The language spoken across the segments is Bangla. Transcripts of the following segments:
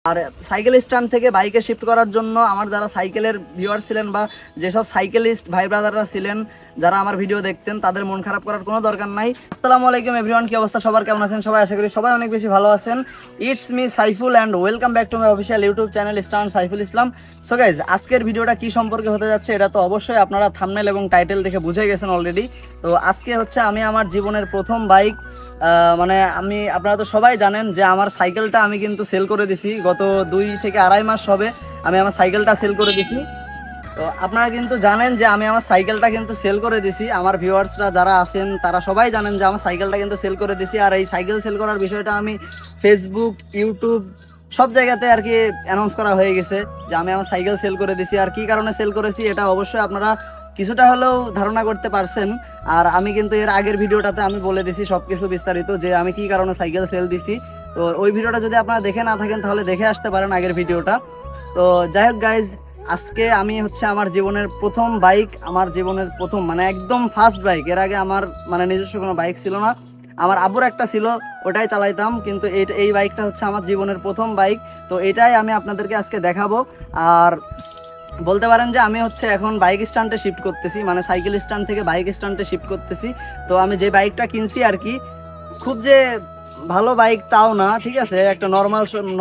আর সাইকেল স্ট্যান্ড থেকে বাইকে শিফট করার জন্য আমার যারা সাইকেলের ভিউয়ার ছিলেন বা যেসব সাইকেলিস্ট ভাই ব্রাদাররা ছিলেন যারা আমার ভিডিও দেখতেন তাদের মন খারাপ করার কোনো দরকার নাই। আসসালামু আলাইকুম এভরিওয়ান, কি অবস্থা সবার, কেমন আছেন সবাই? আশা করি সবাই অনেক বেশি ভালো আছেন। It's me Saiful and welcome back to my official YouTube channel স্টান সাইফুল ইসলাম। সো গাইজ, আজকের ভিডিওটা কি সম্পর্কে হতে যাচ্ছে এটা তো অবশ্যই আপনারা থাম্বনেল এবং টাইটেল দেখে বুঝে গেছেন অলরেডি। তো আজকে হচ্ছে আমি আমার জীবনের প্রথম বাইক, আপনারা তো সবাই জানেন যে আমার সাইকেলটা আমি কিন্তু সেল করে দিছি। গত 2 থেকে আড়াই মাস হবে আমি আমার সাইকেলটা সেল করে দিছি। তো আপনারা কিন্তু জানেন যে আমি আমার সাইকেলটা কিন্তু সেল করে দিছি। আমার ভিউয়ার্সরা যারা আছেন তারা সবাই জানেন যে আমার সাইকেলটা কিন্তু সেল করে দিছি। আর এই সাইকেল সেল করার বিষয়টা আমি ফেসবুক, ইউটিউব সব জায়গাতে আর কি অ্যানাউন্স করা হয়ে গেছে যে আমি আমার সাইকেল সেল করে দিছি। আর কি কারণে সেল করেছি এটা অবশ্যই আপনারা কিছুটা হলেও ধারণা করতে পারছেন। আর আমি কিন্তু এর আগের ভিডিওটাতে আমি বলে দিছি সব কিছু বিস্তারিত যে আমি কি কারণে সাইকেল সেল দিছি। তো ওই ভিডিওটা যদি আপনারা দেখে না থাকেন তাহলে দেখে আসতে পারেন আগের ভিডিওটা। তো যাই হোক গাইজ, আজকে আমি হচ্ছে আমার জীবনের প্রথম বাইক, আমার জীবনের প্রথম মানে একদম ফার্স্ট বাইক। এর আগে আমার মানে নিজস্ব কোনো বাইক ছিল না, আমার আব্বুর একটা ছিল, ওটাই চালাইতাম। কিন্তু এই বাইকটা হচ্ছে আমার জীবনের প্রথম বাইক। তো এটাই আমি আপনাদেরকে আজকে দেখাবো। আর বলতে পারেন যে আমি হচ্ছে এখন বাইক স্ট্যান্ডে শিফট করতেছি, মানে সাইকেল স্ট্যান্ড থেকে বাইক স্ট্যান্ডে শিফট করতেছি। তো আমি যে বাইকটা কিনছি আর কি, খুব যে ভালো বাইক তাও না, ঠিক আছে, একটা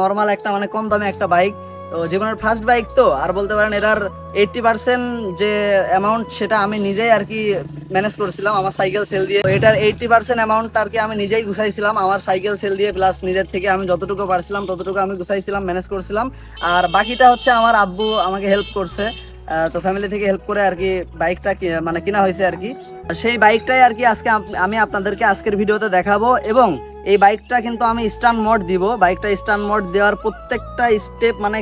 নর্মাল একটা মানে কম দামে একটা বাইক। তো জীবনের ফার্স্ট বাইক তো, আর বলতে পারেন এটার 80% যে অ্যামাউন্ট সেটা আমি নিজেই আর কি ম্যানেজ করছিলাম আমার সাইকেল সেল দিয়ে। এটার 80% অ্যামাউন্ট আর কি আমি নিজেই গুছাইছিলাম আমার সাইকেল সেল দিয়ে, প্লাস নিজের থেকে আমি যতটুকু পারছিলাম ততটুকু আমি গুছাইছিলাম, ম্যানেজ করছিলাম। আর বাকিটা হচ্ছে আমার আব্বু আমাকে হেল্প করছে। তো ফ্যামিলি থেকে হেল্প করে আর কি বাইকটা মানে কিনা হয়েছে আর কি। সেই বাইকটাই আর কি আজকে আমি আপনাদেরকে আজকের ভিডিওতে দেখাবো। এবং এই বাইকটা কিন্তু আমি স্টান মোড দিব। বাইকটা স্টান মোড দেওয়ার প্রত্যেকটা স্টেপ, মানে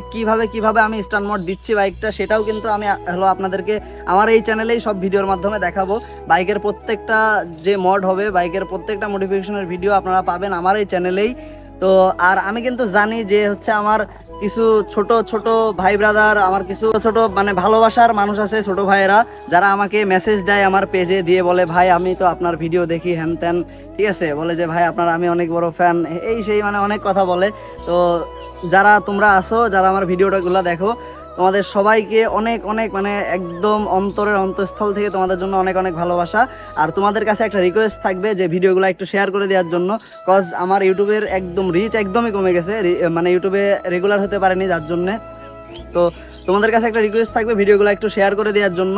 কিভাবে আমি স্টান মোড দিচ্ছি বাইকটা, সেটাও কিন্তু আমি আপনাদেরকে আমার এই চ্যানেলেই সব ভিডিওর মাধ্যমে দেখাবো। বাইকের প্রত্যেকটা যে মোড হবে, বাইকের প্রত্যেকটা মডিফিকেশনের ভিডিও আপনারা পাবেন আমার এই চ্যানেলেই। তো আর আমি কিন্তু জানি যে হচ্ছে আমার কিছু ছোট ভাই ব্রাদার, আমার কিছু ছোট মানে ভালোবাসার মানুষ আছে, ছোট ভাইয়েরা, যারা আমাকে মেসেজ দেয় আমার পেজে, দিয়ে বলে ভাই আমি তো আপনার ভিডিও দেখি হ্যান ত্যান, ঠিক আছে, বলে যে ভাই আপনার আমি অনেক বড় ফ্যান, এই সেই মানে অনেক কথা বলে। তো যারা তোমরা আসো, যারা আমার ভিডিওটাগুলো দেখো, তোমাদের সবাইকে অনেক মানে একদম অন্তরের অন্তঃস্থল থেকে তোমাদের জন্য অনেক ভালোবাসা। আর তোমাদের কাছে একটা রিকোয়েস্ট থাকবে যে ভিডিওগুলো একটু শেয়ার করে দেওয়ার জন্য, কজ আমার ইউটিউবের একদম রিচ একদমই কমে গেছে, মানে ইউটিউবে রেগুলার হতে পারেনি যার জন্যে। তো তোমাদের কাছে একটা রিকোয়েস্ট থাকবে ভিডিওগুলো একটু শেয়ার করে দেওয়ার জন্য।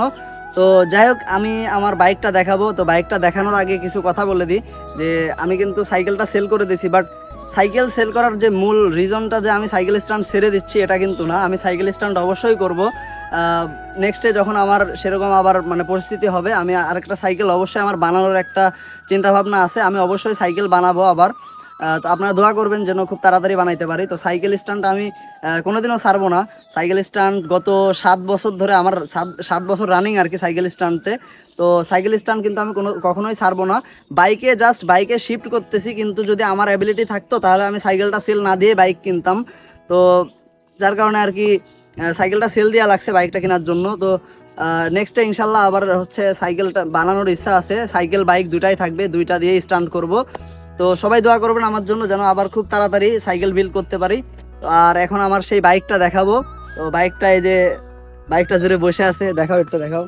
তো যাই হোক, আমি আমার বাইকটা দেখাবো। তো বাইকটা দেখানোর আগে কিছু কথা বলে দিই যে আমি কিন্তু সাইকেলটা সেল করে দিয়েছি, বাট সাইকেল সেল করার যে মূল রিজনটা যে আমি সাইকেল স্ট্যান্ড ছেড়ে দিচ্ছি এটা কিন্তু না। আমি সাইকেল স্ট্যান্ড অবশ্যই করব। নেক্সটে যখন আমার সেরকম আবার মানে পরিস্থিতি হবে, আমি আরেকটা সাইকেল অবশ্যই আমার বানানোর একটা চিন্তাভাবনা আছে। আমি অবশ্যই সাইকেল বানাবো আবার। তো আপনারা দোয়া করবেন যেন খুব তাড়াতাড়ি বানাইতে পারি। তো সাইকেল স্ট্যান্ড আমি কোনোদিনও ছাড়বো না। সাইকেল স্ট্যান্ড গত 7 বছর ধরে আমার 7 বছর রানিং আর কি সাইকেল স্ট্যান্ডে। তো সাইকেল স্ট্যান্ড কিন্তু আমি কখনোই ছাড়বো না। বাইকে শিফট করতেছি, কিন্তু যদি আমার অ্যাবিলিটি থাকতো তাহলে আমি সাইকেলটা সেল না দিয়ে বাইক কিনতাম। তো যার কারণে আর কি সাইকেলটা সেল দেওয়া লাগছে বাইকটা কেনার জন্য। তো নেক্সটে ইনশাল্লাহ আবার হচ্ছে সাইকেলটা বানানোর ইচ্ছা আছে। সাইকেল বাইক দুটাই থাকবে, দুইটা দিয়ে স্ট্যান্ড করব। তো সবাই দোয়া করবেন আমার জন্য যেন আবার খুব তাড়াতাড়ি সাইকেল বিল্ড করতে পারি। আর এখন আমার সেই বাইকটা দেখাবো। তো বাইকটা, এই যে বাইকটা জুড়ে বসে আছে, দেখাও একটু দেখাও।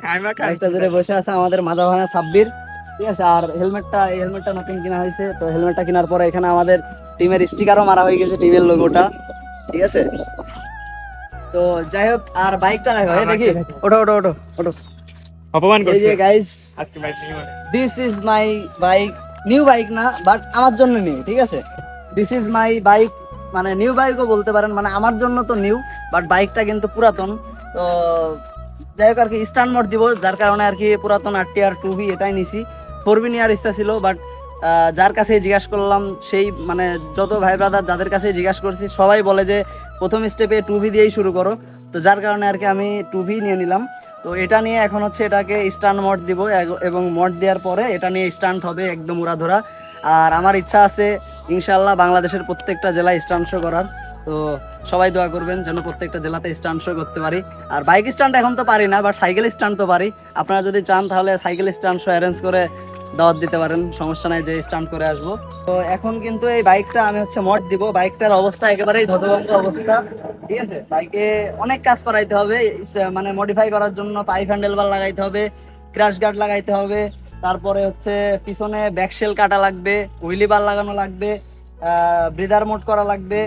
বাইকটা জুড়ে বসে আছে আমাদের মাজা ভাঙা সাব্বির, ঠিক আছে। আর হেলমেটটা নতুন কিনা হয়েছে। তো হেলমেটটা কেনার পরে এখানে আমাদের টিমের স্টিকারও মারা হয়ে গেছে, টিমের লোগোটা, ঠিক আছে। তো যাই হোক, আর বাইকটা দেখো, দেখি ওঠো অপমান করছে। এই যে গাইস, আজকে bike new, this is my bike. New bike না, বাট আমার জন্য নিউ, ঠিক আছে। দিস ইজ মাই বাইক, মানে নিউ বাইকও বলতে পারেন, মানে আমার জন্য তো নিউ, বাট বাইকটা কিন্তু পুরাতন। তো যাই হোক আর কি স্ট্যান্ড মোড দিব, যার কারণে আর কি পুরাতন RTR 2B এটাই নিছি। 4B নেওয়ার ইচ্ছা ছিল, বাট যার কাছে জিজ্ঞাসা করলাম, সেই মানে যত ভাই ব্রাদার যাদের কাছে জিজ্ঞাসা করছি সবাই বলে যে প্রথম স্টেপে 2B দিয়েই শুরু করো। তো যার কারণে আর কি আমি 2B নিয়ে নিলাম। তো এটা নিয়ে এখন হচ্ছে এটাকে স্ট্যান্ড মোড দিব, এবং মোড দেওয়ার পরে এটা নিয়ে স্ট্যান্ড হবে একদম উড়াধরা। আর আমার ইচ্ছা আছে ইনশাল্লাহ বাংলাদেশের প্রত্যেকটা জেলায় স্ট্যান্ড শো করার। তো সবাই দোয়া করবেন যেন প্রত্যেকটা জেলাতে স্ট্যান্ড শো করতে পারি। আর বাইক স্ট্যান্ড এখন তো পারি না, বাট সাইকেল স্ট্যান্ড তো পারি। আপনারা যদি চান তাহলে সাইকেল স্ট্যান্ড শো অ্যারেঞ্জ করে দাওয়াত দিতে পারেন, সমস্যা নাই, যে স্ট্যান্ড করে আসবো। তো এখন কিন্তু এই বাইকটা আমি মড দিব। বাইকটার অবস্থা একেবারেই ধতভম্ব অবস্থা, ঠিক আছে। বাইকে অনেক কাজ করাইতে হবে, মানে মডিফাই করার জন্য পাইপ হ্যান্ডেল বার লাগাইতে হবে, ক্র্যাশ গার্ড লাগাইতে হবে, তারপরে পিছনে ব্যাকশেল কাটা লাগবে, হুইলি বার লাগানো লাগবে, ব্রিদার মোড করা লাগবে,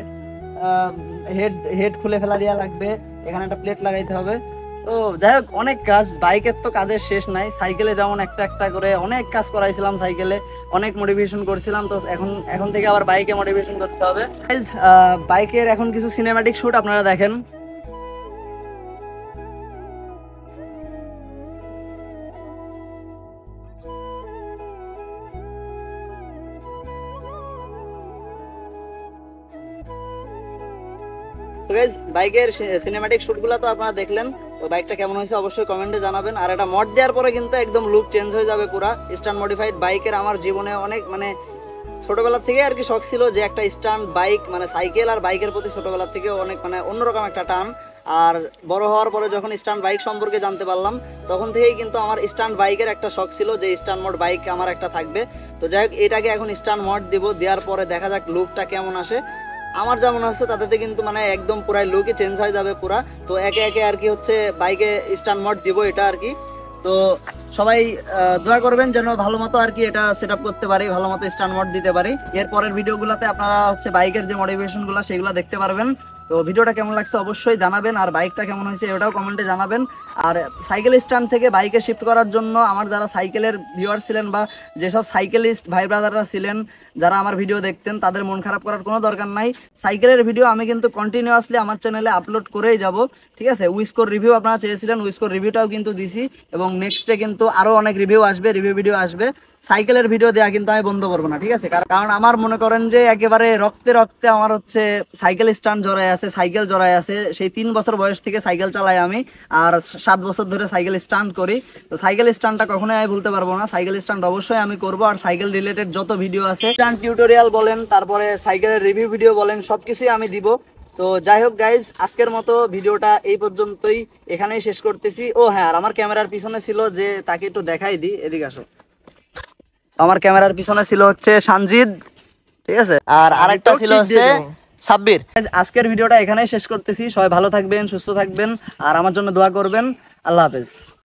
হেড হেড খুলে ফেলা দেওয়া লাগবে, এখানে একটা প্লেট লাগাইতে হবে। তো যাই হোক, অনেক কাজ, বাইকের তো কাজের শেষ নাই। সাইকেলে যেমন একটা একটা করে অনেক কাজ করাইছিলাম, সাইকেলে অনেক মোটিভেশন করছিলাম, তো এখন থেকে আবার বাইকে মোটিভেশন করতে হবে। বাইকের এখন কিছু সিনেম্যাটিক শুট আপনারা দেখেন। তো গাইজ, বাইকের সিনেম্যাটিক শুটগুলো তো আপনারা দেখলেন। তো বাইকটা কেমন হয়েছে অবশ্যই কমেন্টে জানাবেন। আর এটা মড দেওয়ার পরে কিন্তু একদম লুক চেঞ্জ হয়ে যাবে পুরা। স্ট্যান্ড মডিফাইড বাইকের আমার জীবনে অনেক মানে ছোটবেলা থেকে আর কি শখ ছিল যে একটা স্ট্যান্ড বাইক, মানে সাইকেল আর বাইকের প্রতি ছোটবেলা থেকে অনেক মানে অন্যরকম একটা টান। আর বড় হওয়ার পরে যখন স্ট্যান্ড বাইক সম্পর্কে জানতে পারলাম, তখন থেকেই কিন্তু আমার স্ট্যান্ড বাইকের একটা শখ ছিল যে স্ট্যান্ড মোড বাইক আমার একটা থাকবে। তো যাই হোক, এটাকে এখন স্ট্যান্ড মোড দিব, দেওয়ার পরে দেখা যাক লুকটা কেমন আসে। আমার যেমন হচ্ছে তাতে কিন্তু মানে একদম পুরাই লুকই চেঞ্জ হয়ে যাবে পুরা। তো একে একে আর কি বাইকে স্ট্যান্ড মোড দিব এটা আর কি। তো সবাই দোয়া করবেন যেন ভালো মতো আর কি এটা সেট আপ করতে পারি, ভালো মতো স্ট্যান্ড মোড দিতে পারি। এর পরের ভিডিওগুলোতে আপনারা বাইকের যে মডিফিকেশন গুলো সেগুলো দেখতে পারবেন। তো ভিডিওটা কেমন লাগছে অবশ্যই জানাবেন, আর বাইকটা কেমন হয়েছে এটাও কমেন্টে জানাবেন। আর সাইকেল স্ট্যান্ড থেকে বাইকে শিফট করার জন্য আমার যারা সাইকেলের ভিউয়ার ছিলেন বা যেসব সাইকেলিস্ট ভাই ব্রাদাররা ছিলেন, যারা আমার ভিডিও দেখতেন, তাদের মন খারাপ করার কোনো দরকার নাই। সাইকেলের ভিডিও আমি কিন্তু কন্টিনিউয়াসলি আমার চ্যানেলে আপলোড করেই যাব, ঠিক আছে। উইসকোর রিভিউ আপনারা চেয়েছিলেন, উইসকোর রিভিউটাও কিন্তু দিছি, এবং নেক্সটে কিন্তু আরও অনেক রিভিউ আসবে, রিভিউ ভিডিও আসবে। সাইকেলের ভিডিও দেওয়া কিন্তু আমি বন্ধ করবো না, ঠিক আছে। কারণ আমার মনে করেন যে একেবারে রক্তে রক্তে আমার সাইকেল স্ট্যান্ড জড়ায় আছে, সাইকেল জড়ায় আছে। সেই 3 বছর বয়স থেকে সাইকেল চালাই আমি, আর 7 বছর ধরে সাইকেল স্ট্যান্ড করি। তো সাইকেল স্ট্যান্ডটা কখনোই আমি ভুলতে পারবো না, সাইকেল স্ট্যান্ড অবশ্যই আমি করবো। আর সাইকেল রিলেটেড যত ভিডিও আছে, স্ট্যান্ড টিউটোরিয়াল বলেন, তারপরে সাইকেলের রিভিউ ভিডিও বলেন, সবকিছুই আমি দিব। তো যাই হোক গাইজ, আজকের মতো ভিডিওটা এই পর্যন্তই, এখানেই শেষ করতেছি। ও হ্যাঁ, আর আমার ক্যামেরার পিছনে ছিল যে, তাকে একটু দেখাই দিই, এদিকে আসো। আমার ক্যামেরার পিছনে ছিল সানজিদ, ঠিক আছে, আর আরেকটা ছিল সাব্বির। আজকের ভিডিওটা এখানেই শেষ করতেছি। সবাই ভালো থাকবেন, সুস্থ থাকবেন, আর আমার জন্য দোয়া করবেন। আল্লাহ হাফেজ।